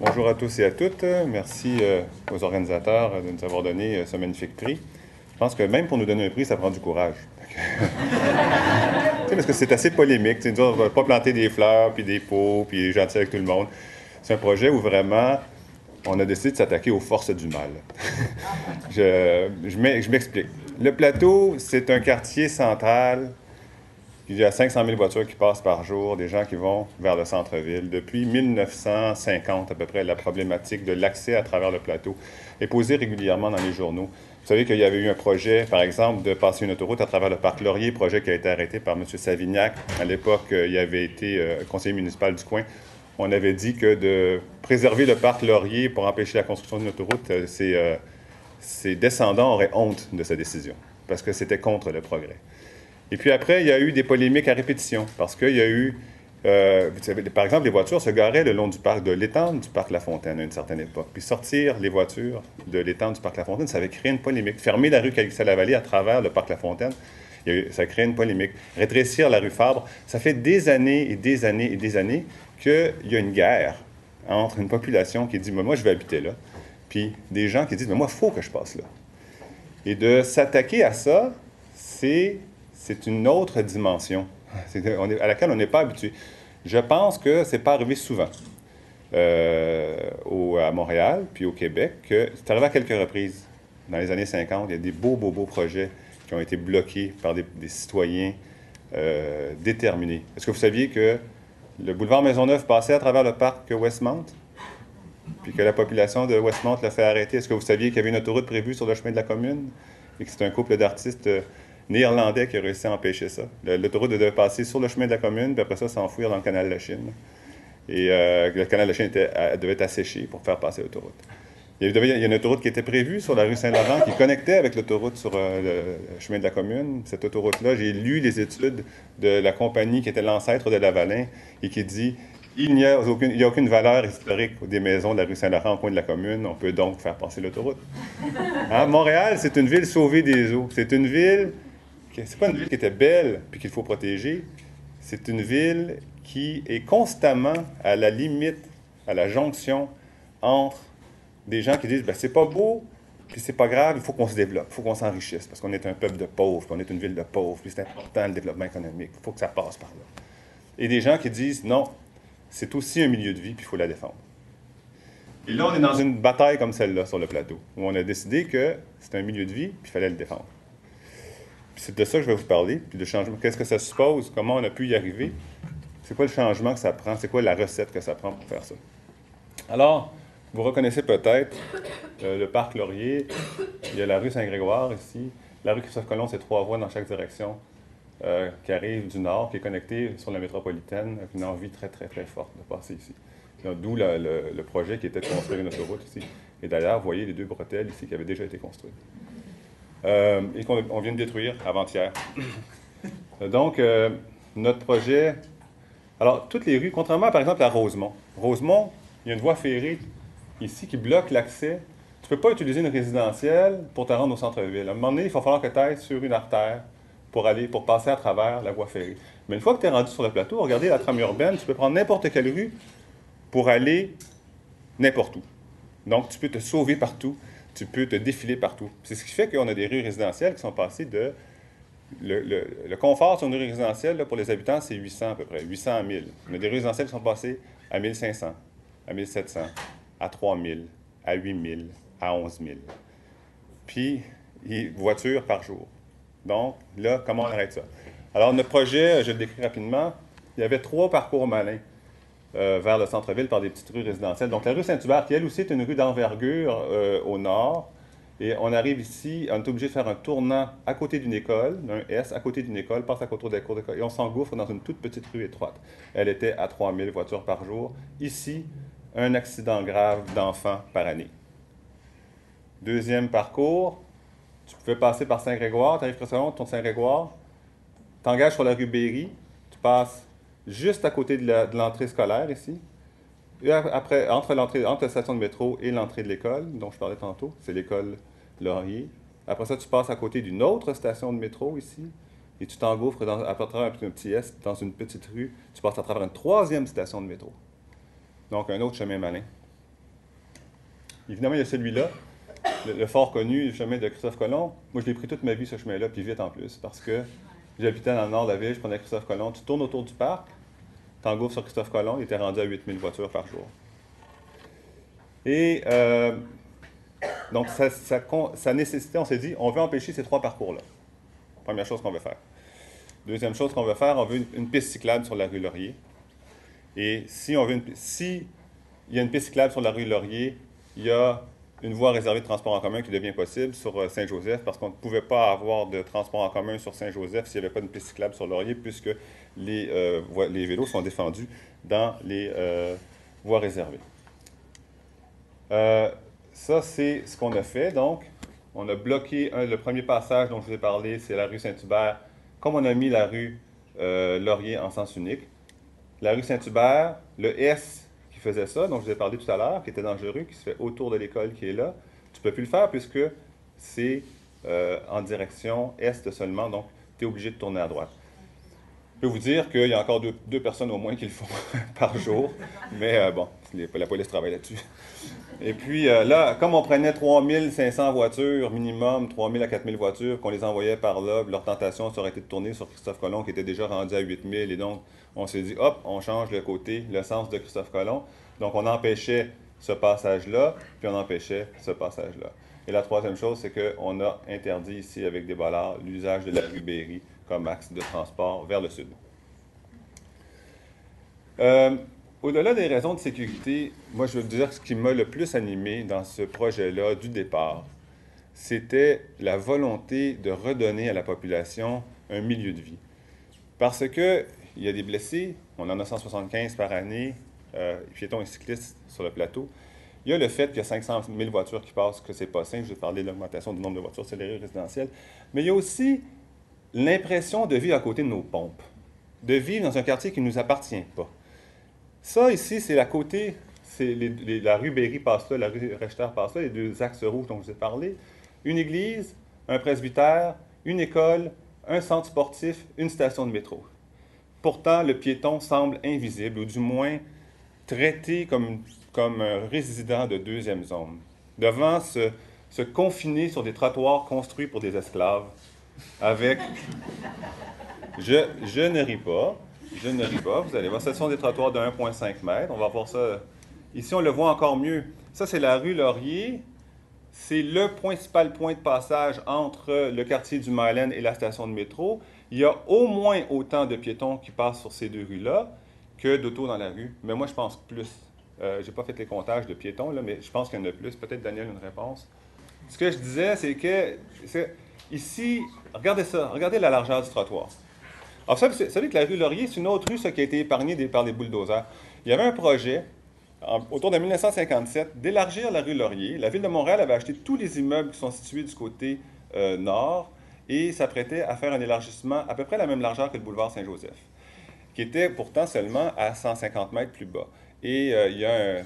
Bonjour à tous et à toutes. Merci aux organisateurs de nous avoir donné ce magnifique prix. Je pense que même pour nous donner un prix, ça prend du courage. Parce que c'est assez polémique. Tu sais, on ne va pas planter des fleurs, puis des pots, puis gentil avec tout le monde. C'est un projet où vraiment on a décidé de s'attaquer aux forces du mal. Je m'explique. Le plateau, c'est un quartier central. Il y a 500 000 voitures qui passent par jour, des gens qui vont vers le centre-ville. Depuis 1950, à peu près, la problématique de l'accès à travers le plateau est posée régulièrement dans les journaux. Vous savez qu'il y avait eu un projet, par exemple, de passer une autoroute à travers le parc Laurier, projet qui a été arrêté par M. Savignac. À l'époque, il avait été conseiller municipal du coin. On avait dit que de préserver le parc Laurier pour empêcher la construction d'une autoroute, ses descendants auraient honte de sa décision, parce que c'était contre le progrès. Et puis après, il y a eu des polémiques à répétition, parce qu'il y a eu, vous savez, par exemple, les voitures se garaient le long du parc, de l'étang du parc La Fontaine à une certaine époque. Puis sortir les voitures de l'étang du parc La Fontaine, ça avait créé une polémique. Fermer la rue Calixte-la-Vallée à travers le parc La Fontaine, ça a créé une polémique. Rétrécir la rue Fabre, ça fait des années et des années et des années qu'il y a une guerre entre une population qui dit, moi, je vais habiter là, puis des gens qui disent, moi, il faut que je passe là. Et de s'attaquer à ça, c'est une autre dimension à laquelle on n'est pas habitué. Je pense que ce n'est pas arrivé souvent à Montréal, puis au Québec, que c'est arrivé à quelques reprises. Dans les années 50, il y a des beaux projets qui ont été bloqués par des citoyens déterminés. Est-ce que vous saviez que le boulevard Maisonneuve passait à travers le parc Westmount, puis que la population de Westmount l'a fait arrêter? Est-ce que vous saviez qu'il y avait une autoroute prévue sur le chemin de la commune et que c'est un couple d'artistes néerlandais qui a réussi à empêcher ça? L'autoroute devait passer sur le chemin de la commune, puis après ça, s'enfouir dans le canal de la Chine. Et le canal de la Chine devait être asséché pour faire passer l'autoroute. Il y a une autoroute qui était prévue sur la rue Saint-Laurent qui connectait avec l'autoroute sur le chemin de la commune. Cette autoroute-là, j'ai lu les études de la compagnie qui était l'ancêtre de Lavalin et qui dit il n'y a aucune valeur historique des maisons de la rue Saint-Laurent au coin de la commune. On peut donc faire passer l'autoroute. Hein? Montréal, c'est une ville sauvée des eaux. C'est une ville... C'est pas une ville qui était belle puis qu'il faut protéger. C'est une ville qui est constamment à la limite, à la jonction entre des gens qui disent c'est pas beau, puis c'est pas grave, il faut qu'on se développe, il faut qu'on s'enrichisse, parce qu'on est un peuple de pauvres, puis on est une ville de pauvres, puis c'est important le développement économique, il faut que ça passe par là. Et des gens qui disent non, c'est aussi un milieu de vie, puis il faut la défendre. Et là, on est dans une bataille comme celle-là sur le plateau, où on a décidé que c'est un milieu de vie, puis il fallait le défendre. Puis c'est de ça que je vais vous parler, puis le changement, qu'est-ce que ça suppose, comment on a pu y arriver, c'est quoi le changement que ça prend, c'est quoi la recette que ça prend pour faire ça. Alors, vous reconnaissez peut-être le parc Laurier, il y a la rue Saint-Grégoire ici, la rue Christophe-Colomb, c'est 3 voies dans chaque direction qui arrivent du nord, qui est connectée sur la métropolitaine, avec une envie très, très, très forte de passer ici. D'où le projet qui était de construire une autoroute ici. Et d'ailleurs, vous voyez les 2 bretelles ici qui avaient déjà été construites. Et qu'on vient de détruire avant-hier. Donc, notre projet... Alors, toutes les rues, contrairement par exemple à Rosemont. Rosemont, il y a une voie ferrée ici qui bloque l'accès. Tu ne peux pas utiliser une résidentielle pour te rendre au centre-ville. À un moment donné, il va falloir que tu ailles sur une artère pour passer à travers la voie ferrée. Mais une fois que tu es rendu sur le plateau, regardez la trame urbaine, tu peux prendre n'importe quelle rue pour aller n'importe où. Donc, tu peux te sauver partout, tu peux te défiler partout. C'est ce qui fait qu'on a des rues résidentielles qui sont passées de... Le confort sur une rue résidentielle, là, pour les habitants, c'est 800 à peu près, 800 à 1000. On a des rues résidentielles qui sont passées à 1500, à 1700, à 3000, à 8000, à 11 000. Puis, voitures par jour. Donc, là, comment on arrête ça? Alors, notre projet, je le décris rapidement, il y avait 3 parcours malins vers le centre-ville par des petites rues résidentielles. Donc, la rue Saint-Hubert, qui elle aussi est une rue d'envergure au nord. Et on arrive ici, on est obligé de faire un tournant à côté d'une école, d'un S, à côté d'une école, passe à côté de la cour d'école, et on s'engouffre dans une toute petite rue étroite. Elle était à 3000 voitures par jour. Ici, un accident grave d'enfants par année. Deuxième parcours, tu pouvais passer par Saint-Grégoire, tu arrives précédemment, tu tournes Saint-Grégoire, tu t'engages sur la rue Berry, tu passes juste à côté de l'entrée scolaire ici. Et après, entre la station de métro et l'entrée de l'école, dont je parlais tantôt, c'est l'école Laurier. Après ça, tu passes à côté d'une autre station de métro ici, et tu t'engouffres à travers un petit S dans une petite rue. Tu passes à travers une 3e station de métro. Donc, un autre chemin malin. Évidemment, il y a celui-là, le fort connu, le chemin de Christophe Colomb. Moi, je l'ai pris toute ma vie, ce chemin-là, puis vite en plus, parce que j'habitais dans le nord de la ville, je prenais Christophe Colomb. Tu tournes autour du parc, t'engouffres sur Christophe Colomb, il était rendu à 8000 voitures par jour. Et donc, ça nécessitait, on s'est dit, on veut empêcher ces 3 parcours-là. Première chose qu'on veut faire. Deuxième chose qu'on veut faire, on veut une piste cyclable sur la rue Laurier. Et si il y a une piste cyclable sur la rue Laurier, il y a une voie réservée de transport en commun qui devient possible sur Saint-Joseph, parce qu'on ne pouvait pas avoir de transport en commun sur Saint-Joseph s'il n'y avait pas de piste cyclable sur Laurier, puisque les vélos sont défendus dans les voies réservées. Ça, c'est ce qu'on a fait. Donc, on a bloqué le premier passage dont je vous ai parlé, c'est la rue Saint-Hubert, comme on a mis la rue Laurier en sens unique. La rue Saint-Hubert, le S qui faisait ça, dont je vous ai parlé tout à l'heure, qui était dangereux, qui se fait autour de l'école qui est là, tu ne peux plus le faire puisque c'est en direction est seulement, donc tu es obligé de tourner à droite. Je peux vous dire qu'il y a encore deux personnes au moins qui le font par jour, mais bon, la police travaille là-dessus. Et puis là, comme on prenait 3500 voitures minimum, 3000 à 4000 voitures, qu'on les envoyait par là, leur tentation, ça aurait été de tourner sur Christophe Colomb, qui était déjà rendu à 8000, et donc on s'est dit, hop, on change le côté, le sens de Christophe Colomb. Donc on empêchait ce passage-là, puis on empêchait ce passage-là. Et la troisième chose, c'est qu'on a interdit ici, avec des bollards, l'usage de la rue Berry comme axe de transport vers le sud. Au-delà des raisons de sécurité, moi je veux dire ce qui m'a le plus animé dans ce projet-là du départ, c'était la volonté de redonner à la population un milieu de vie. Parce qu'il y a des blessés, on en a 175 par année, piétons et cyclistes sur le plateau. Il y a le fait qu'il y a 500 000 voitures qui passent, que c'est pas simple. Je vais parler de l'augmentation du nombre de voitures accélérées résidentielles. Mais il y a aussi l'impression de vivre à côté de nos pompes, de vivre dans un quartier qui ne nous appartient pas. Ça, ici, c'est à côté, la rue Berry passe là, la rue Rechter passe là, les 2 axes rouges dont je vous ai parlé. Une église, un presbytère, une école, un centre sportif, une station de métro. Pourtant, le piéton semble invisible, ou du moins traité comme un résident de deuxième zone, devant se confiner sur des trottoirs construits pour des esclaves, avec... Je ne ris pas, vous allez voir, ce sont des trottoirs de 1,5 m, on va voir ça, ici on le voit encore mieux. Ça c'est la rue Laurier, c'est le principal point de passage entre le quartier du Mylène et la station de métro. Il y a au moins autant de piétons qui passent sur ces 2 rues-là que d'autos dans la rue, mais moi je pense plus. Je n'ai pas fait les comptages de piétons, là, mais je pense qu'il y en a plus. Peut-être Daniel a une réponse. Ce que je disais, c'est que ici, regardez ça, regardez la largeur du trottoir. Alors, vous savez que la rue Laurier, c'est une autre rue ça, qui a été épargnée par des bulldozers. Il y avait un projet, autour de 1957, d'élargir la rue Laurier. La Ville de Montréal avait acheté tous les immeubles qui sont situés du côté nord et s'apprêtait à faire un élargissement à peu près la même largeur que le boulevard Saint-Joseph, qui était pourtant seulement à 150 mètres plus bas. Et il y a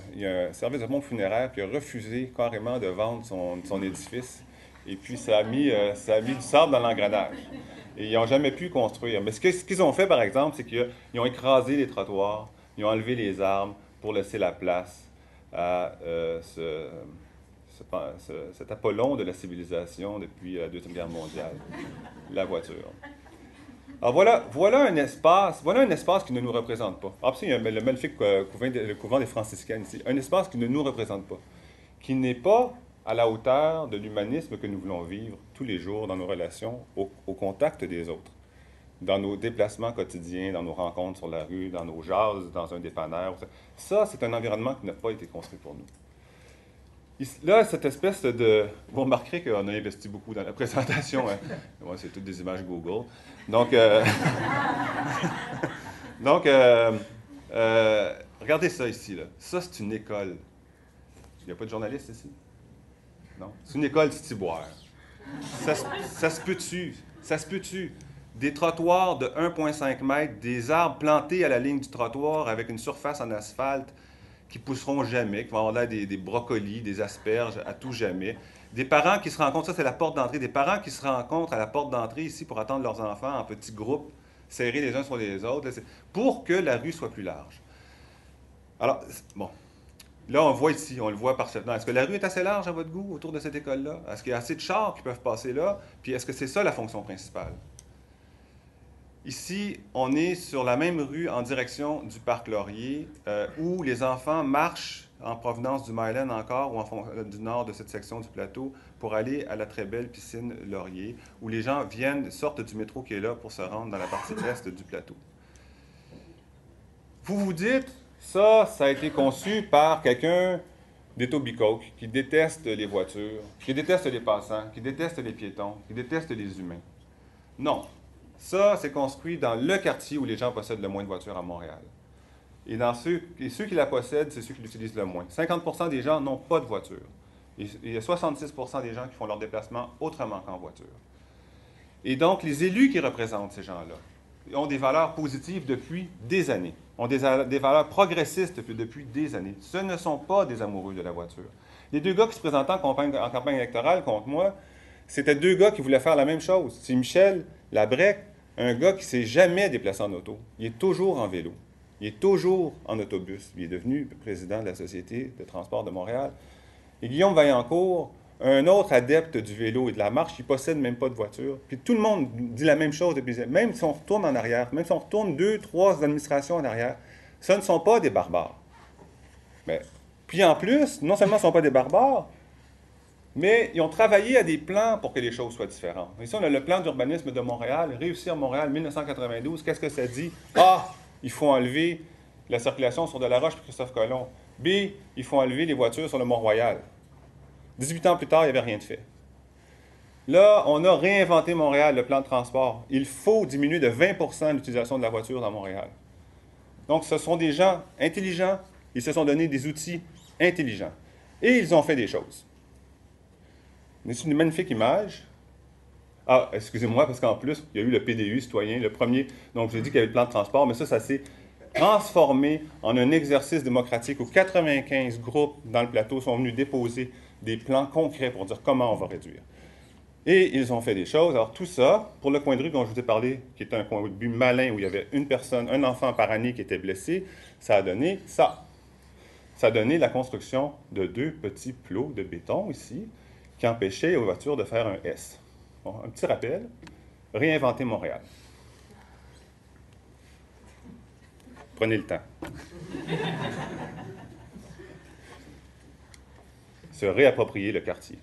un service de pompe funéraire qui a refusé carrément de vendre son édifice. Et puis, ça a mis du sable dans l'engrenage. Et ils n'ont jamais pu construire. Mais ce qu'ils ont fait, par exemple, c'est qu'ils ont écrasé les trottoirs, ils ont enlevé les arbres pour laisser la place à cet Apollon de la civilisation depuis la Deuxième Guerre mondiale, la voiture. Alors voilà un espace qui ne nous représente pas. Alors, il y a le magnifique couvent des franciscaines ici. Un espace qui ne nous représente pas, qui n'est pas à la hauteur de l'humanisme que nous voulons vivre tous les jours dans nos relations, au contact des autres, dans nos déplacements quotidiens, dans nos rencontres sur la rue, dans nos jases, dans un dépanneur. Ça, c'est un environnement qui n'a pas été construit pour nous. Là, cette espèce de... Vous remarquerez qu'on a investi beaucoup dans la présentation. Hein? Ouais, c'est toutes des images Google. Donc, regardez ça ici. Là. Ça, c'est une école. Il n'y a pas de journaliste ici? Non? C'est une école Stiboire. Ça se peut-tu? Ça se peut-tu? Des trottoirs de 1,5 m, des arbres plantés à la ligne du trottoir avec une surface en asphalte qui pousseront jamais, qui vont avoir l'air des brocolis, des asperges à tout jamais. Des parents qui se rencontrent, ça c'est la porte d'entrée, des parents qui se rencontrent à la porte d'entrée ici pour attendre leurs enfants en petits groupes, serrés les uns sur les autres, là, pour que la rue soit plus large. Alors, bon, Là, on voit ici, on le voit parfaitement. Est-ce que la rue est assez large à votre goût autour de cette école-là? Est-ce qu'il y a assez de chars qui peuvent passer là? Puis est-ce que c'est ça la fonction principale? Ici, on est sur la même rue en direction du parc Laurier, où les enfants marchent en provenance du Myland encore, ou du nord de cette section du plateau, pour aller à la très belle piscine Laurier, où les gens sortent du métro qui est là pour se rendre dans la partie est du plateau. Vous vous dites, ça a été conçu par quelqu'un d'Etobicoke qui déteste les voitures, qui déteste les passants, qui déteste les piétons, qui déteste les humains. Non. Ça, c'est construit dans le quartier où les gens possèdent le moins de voitures à Montréal. Et ceux qui la possèdent, c'est ceux qui l'utilisent le moins. 50% des gens n'ont pas de voiture. Et il y a 66% des gens qui font leur déplacement autrement qu'en voiture. Et donc, les élus qui représentent ces gens-là ont des valeurs positives depuis des années, ont des valeurs progressistes depuis des années. Ce ne sont pas des amoureux de la voiture. Les deux gars qui se présentaient en campagne électorale contre moi, c'était deux gars qui voulaient faire la même chose. C'est Michel Labrec, un gars qui ne s'est jamais déplacé en auto. Il est toujours en vélo. Il est toujours en autobus. Il est devenu président de la Société de transport de Montréal. Et Guillaume Vaillancourt, un autre adepte du vélo et de la marche, il ne possède même pas de voiture. Puis tout le monde dit la même chose depuis. Même si on retourne en arrière, même si on retourne 2, 3 administrations en arrière, ce ne sont pas des barbares. Mais, puis en plus, non seulement ce ne sont pas des barbares, mais ils ont travaillé à des plans pour que les choses soient différentes. Ici, on a le plan d'urbanisme de Montréal, Réussir Montréal 1992. Qu'est-ce que ça dit? A, il faut enlever la circulation sur Delaroche et Christophe Colomb. B, il faut enlever les voitures sur le Mont-Royal. 18 ans plus tard, il n'y avait rien de fait. Là, on a réinventé Montréal, le plan de transport. Il faut diminuer de 20% l'utilisation de la voiture dans Montréal. Donc, ce sont des gens intelligents. Ils se sont donné des outils intelligents. Et ils ont fait des choses. C'est une magnifique image. Ah, excusez-moi, parce qu'en plus, il y a eu le PDU citoyen, le premier. Donc, j'ai dit qu'il y avait le plan de transport, mais ça s'est transformé en un exercice démocratique où 95 groupes dans le plateau sont venus déposer des plans concrets pour dire comment on va réduire. Et ils ont fait des choses. Alors, tout ça, pour le coin de rue dont je vous ai parlé, qui est un coin de rue malin où il y avait une personne, un enfant par année qui était blessé, ça a donné ça. Ça a donné la construction de 2 petits plots de béton ici, qui empêchait aux voitures de faire un S. Bon, un petit rappel, réinventer Montréal. Prenez le temps. Se réapproprier le quartier.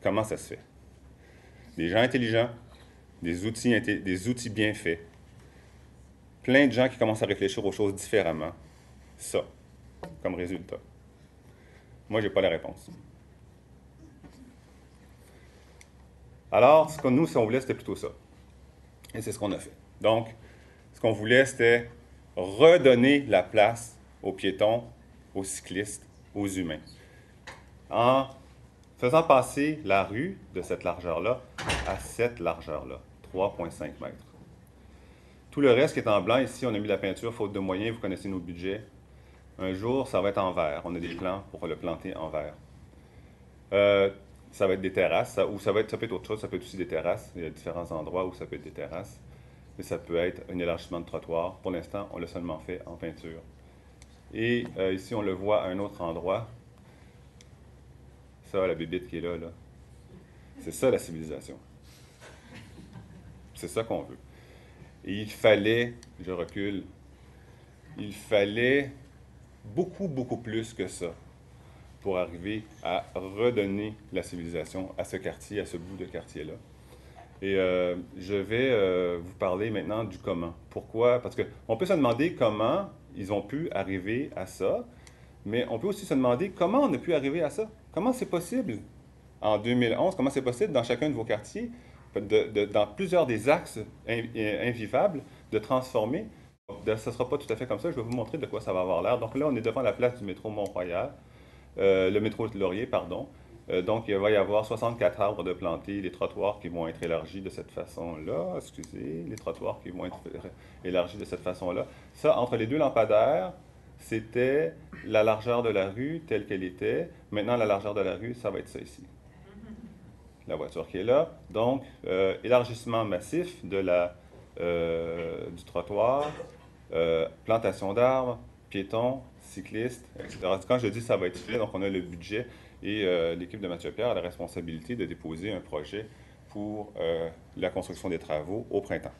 Comment ça se fait? Des gens intelligents, des outils bien faits, plein de gens qui commencent à réfléchir aux choses différemment. Ça, comme résultat. Moi, je n'ai pas la réponse. Alors, nous, si on voulait, c'était plutôt ça. Et c'est ce qu'on a fait. Donc, ce qu'on voulait, c'était redonner la place aux piétons, aux cyclistes, aux humains. En faisant passer la rue de cette largeur-là à cette largeur-là, 3,5 mètres. Tout le reste qui est en blanc, ici, on a mis la peinture, faute de moyens, vous connaissez nos budgets. Un jour, ça va être en vert. On a des plans pour le planter en vert. Ça va être des terrasses, ou ça peut être autre chose, ça peut être aussi des terrasses. Il y a différents endroits où ça peut être des terrasses. Mais ça peut être un élargissement de trottoir. Pour l'instant, on l'a seulement fait en peinture. Et ici, on le voit à un autre endroit. Ça, la bébite qui est là. C'est ça, la civilisation. C'est ça qu'on veut. Et il fallait, je recule, il fallait beaucoup, beaucoup plus que ça pour arriver à redonner la civilisation à ce quartier, à ce bout de quartier-là. Et je vais vous parler maintenant du comment. Pourquoi? Parce qu'on peut se demander comment ils ont pu arriver à ça, mais on peut aussi se demander comment on a pu arriver à ça. Comment c'est possible en 2011, comment c'est possible dans chacun de vos quartiers, dans plusieurs des axes invivables, de transformer. Ce ne sera pas tout à fait comme ça, je vais vous montrer de quoi ça va avoir l'air. Donc là, on est devant la place du métro Mont-Royal, le métro de Laurier, pardon. Donc, il va y avoir 64 arbres de plantés, les trottoirs qui vont être élargis de cette façon-là. Excusez, les trottoirs qui vont être élargis de cette façon-là. Ça, entre les deux lampadaires, c'était la largeur de la rue telle qu'elle était. Maintenant, la largeur de la rue, ça va être ça ici. La voiture qui est là. Donc, élargissement massif de du trottoir, plantation d'arbres, piétons, cyclistes, etc. Quand je dis ça va être fait, donc on a le budget et l'équipe de Mathieu Pierre a la responsabilité de déposer un projet pour la construction des travaux au printemps.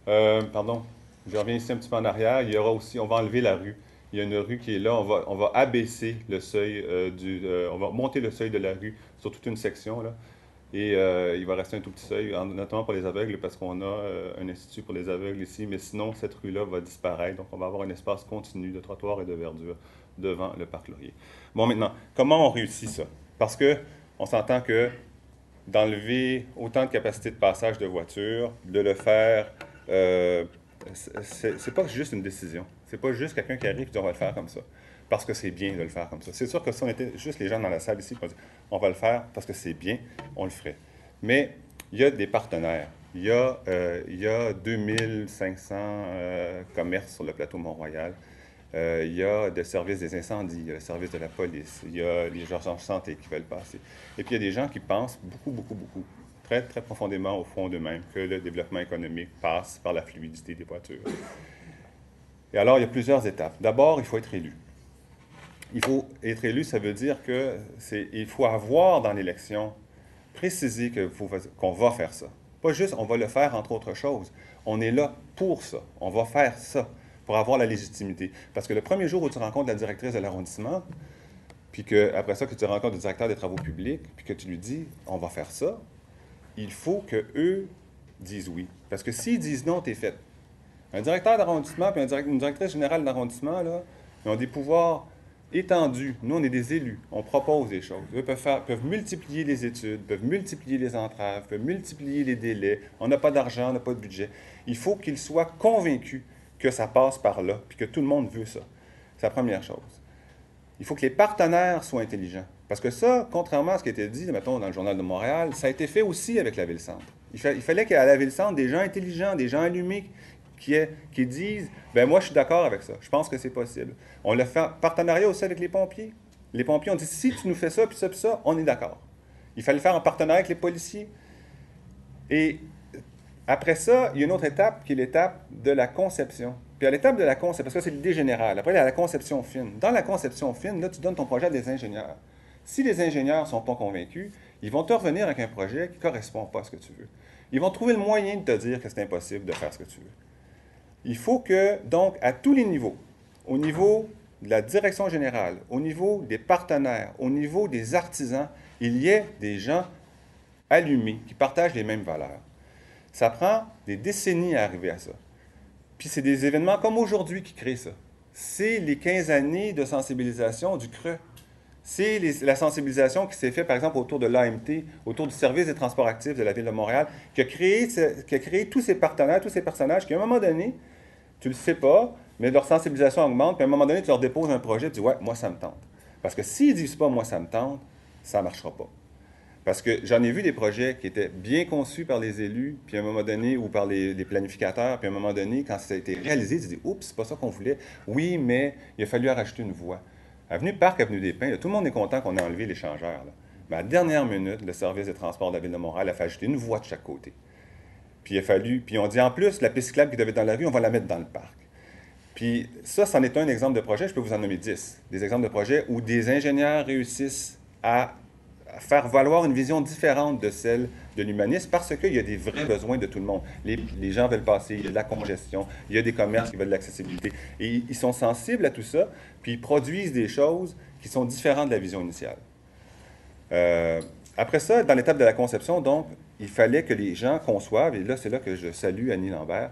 Pardon, je reviens ici un petit peu en arrière. Il y aura aussi, on va enlever la rue. Il y a une rue qui est là. On va abaisser le seuil on va monter le seuil de la rue sur toute une section là. Et il va rester un tout petit seuil, notamment pour les aveugles, parce qu'on a un institut pour les aveugles ici. Mais sinon, cette rue-là va disparaître. Donc, on va avoir un espace continu de trottoir et de verdure devant le parc Laurier. Bon, maintenant, comment on réussit ça? Parce que on s'entend que d'enlever autant de capacité de passage de voitures, de le faire, c'est pas juste une décision. C'est pas juste quelqu'un qui arrive et dit on va le faire comme ça. Parce que c'est bien de le faire comme ça. C'est sûr que si on était juste les gens dans la salle ici, on va le faire parce que c'est bien, on le ferait. Mais il y a des partenaires. Il y a 2500 commerces sur le plateau Mont-Royal. Il y a des services des incendies, il y a le service de la police, il y a les urgences de santé qui veulent passer. Et puis il y a des gens qui pensent beaucoup, très, très profondément au fond d'eux-mêmes que le développement économique passe par la fluidité des voitures. Et alors, il y a plusieurs étapes. D'abord, il faut être élu. Il faut être élu, ça veut dire qu'il faut avoir dans l'élection précisé qu'on va faire ça. Pas juste on va le faire entre autres choses. On est là pour ça. On va faire ça pour avoir la légitimité. Parce que le premier jour où tu rencontres la directrice de l'arrondissement, puis qu'après ça, que tu rencontres le directeur des travaux publics, puis que tu lui dis on va faire ça, il faut qu'eux disent oui. Parce que s'ils disent non, t'es fait. Un directeur d'arrondissement puis une directrice générale d'arrondissement, là, ils ont des pouvoirs étendus. Nous, on est des élus. On propose des choses. Eux peuvent multiplier les études, peuvent multiplier les entraves, peuvent multiplier les délais. On n'a pas d'argent, on n'a pas de budget. Il faut qu'ils soient convaincus que ça passe par là, puis que tout le monde veut ça. C'est la première chose. Il faut que les partenaires soient intelligents. Parce que ça, contrairement à ce qui a été dit, mettons, dans le Journal de Montréal, ça a été fait aussi avec la Ville-Centre. Il fallait qu'à la Ville-Centre, des gens intelligents, des gens allumés, qui disent ben moi, je suis d'accord avec ça. Je pense que c'est possible. On l'a fait en partenariat aussi avec les pompiers. Les pompiers ont dit si tu nous fais ça, puis ça, on est d'accord. Il fallait le faire en partenariat avec les policiers. Et après ça, il y a une autre étape qui est l'étape de la conception. Puis à l'étape de la conception, parce que c'est l'idée générale. Après, il y a la conception fine. Dans la conception fine, là, tu donnes ton projet à des ingénieurs. Si les ingénieurs ne sont pas convaincus, ils vont te revenir avec un projet qui ne correspond pas à ce que tu veux. Ils vont trouver le moyen de te dire que c'est impossible de faire ce que tu veux. Il faut que, donc, à tous les niveaux, au niveau de la direction générale, au niveau des partenaires, au niveau des artisans, il y ait des gens allumés qui partagent les mêmes valeurs. Ça prend des décennies à arriver à ça. Puis c'est des événements comme aujourd'hui qui créent ça. C'est les 15 années de sensibilisation du CRE. C'est la sensibilisation qui s'est faite, par exemple, autour de l'AMT, autour du service des transports actifs de la Ville de Montréal, qui a créé tous ces partenaires, tous ces personnages qui, à un moment donné, tu ne le sais pas, mais leur sensibilisation augmente, puis à un moment donné, tu leur déposes un projet, tu dis « Ouais, moi, ça me tente. » Parce que s'ils ne disent pas « Moi, ça me tente », ça ne marchera pas. Parce que j'en ai vu des projets qui étaient bien conçus par les élus, puis à un moment donné, ou par les planificateurs, puis à un moment donné, quand ça a été réalisé, tu dis « Oups, c'est pas ça qu'on voulait. Oui, mais il a fallu rajouter une voie. » Avenue Parc, Avenue des Pins, là, tout le monde est content qu'on ait enlevé l'échangeur. Mais à la dernière minute, le service des transports de la Ville de Montréal a fait ajouter une voie de chaque côté. Puis on dit en plus, la piste cyclable qui devait être dans la rue, on va la mettre dans le parc. Puis ça, c'en est un exemple de projet, je peux vous en nommer 10. Des exemples de projets où des ingénieurs réussissent à faire valoir une vision différente de celle de l'humanisme parce qu'il y a des vrais besoins de tout le monde. Les gens veulent passer, il y a de la congestion, il y a des commerces qui veulent de l'accessibilité. Et ils sont sensibles à tout ça, puis ils produisent des choses qui sont différentes de la vision initiale. Après ça, dans l'étape de la conception, donc, il fallait que les gens conçoivent, et là, c'est là que je salue Annie Lambert,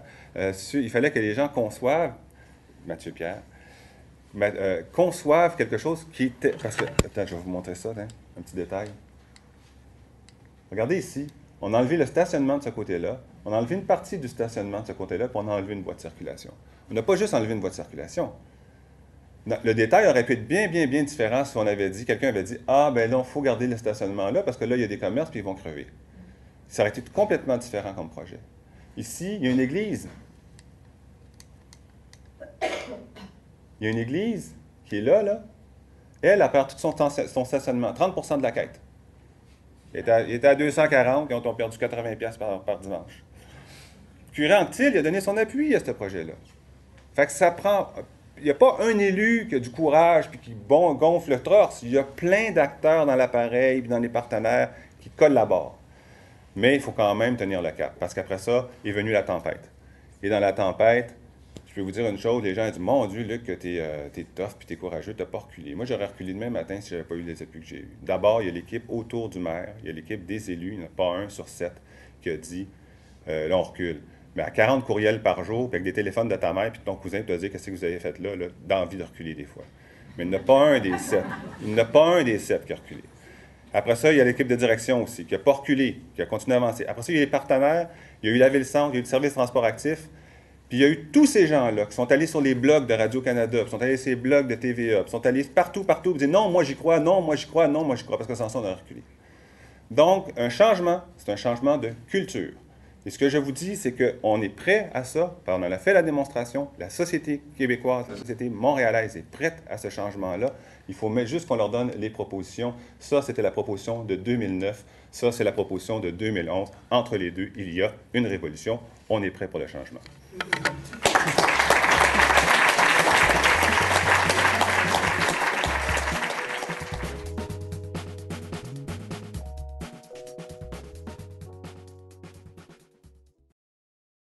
il fallait que les gens conçoivent, Mathieu Pierre, conçoivent quelque chose qui était... Parce que, attends, je vais vous montrer ça, hein, un petit détail. Regardez ici, on a enlevé le stationnement de ce côté-là, on a enlevé une partie du stationnement de ce côté-là, puis on a enlevé une voie de circulation. On n'a pas juste enlevé une voie de circulation. Le détail aurait pu être bien différent si on avait dit, quelqu'un avait dit, ah, ben là, il faut garder le stationnement là, parce que là, il y a des commerces, puis ils vont crever. Ça aurait été complètement différent comme projet. Ici, il y a une église. Il y a une église qui est là. Elle perd tout son stationnement, 30% de la quête. Il était à 240, et on a perdu 80$ par dimanche. Le curé Anctil, il a donné son appui à ce projet-là. Fait que ça prend... Il n'y a pas un élu qui a du courage puis qui gonfle le torse. Il y a plein d'acteurs dans l'appareil puis dans les partenaires qui collaborent. Mais il faut quand même tenir le cap, parce qu'après ça est venue la tempête. Et dans la tempête, je peux vous dire une chose, les gens disent « Mon Dieu, Luc, t'es tough puis t'es courageux, t'as pas reculé. » Moi, j'aurais reculé demain matin si j'avais pas eu les appuis que j'ai eus. D'abord, il y a l'équipe autour du maire, il y a l'équipe des élus, il n'y en a pas un sur 7 qui a dit là, on recule. Mais à 40 courriels par jour, puis avec des téléphones de ta mère puis de ton cousin, tu te dire qu'est-ce que vous avez fait là, d'envie de reculer des fois. Mais il n'y en a pas un des 7. Il n'y en a pas un des 7 qui a reculé. Après ça, il y a l'équipe de direction aussi, qui n'a pas reculé, qui a continué à avancer. Après ça, il y a les partenaires, il y a eu la Ville-Centre, il y a eu le service de transport actif, puis il y a eu tous ces gens-là qui sont allés sur les blogs de Radio-Canada, qui sont allés sur les blogs de TVA, qui sont allés partout, partout, qui disaient non, moi j'y crois, non, moi j'y crois, non, moi j'y crois, parce que sans ça, on a reculé. Donc, un changement, c'est un changement de culture. Et ce que je vous dis, c'est qu'on est prêt à ça. On en a fait la démonstration. La société québécoise, la société montréalaise est prête à ce changement-là. Il faut juste qu'on leur donne les propositions. Ça, c'était la proposition de 2009. Ça, c'est la proposition de 2011. Entre les deux, il y a une révolution. On est prêt pour le changement.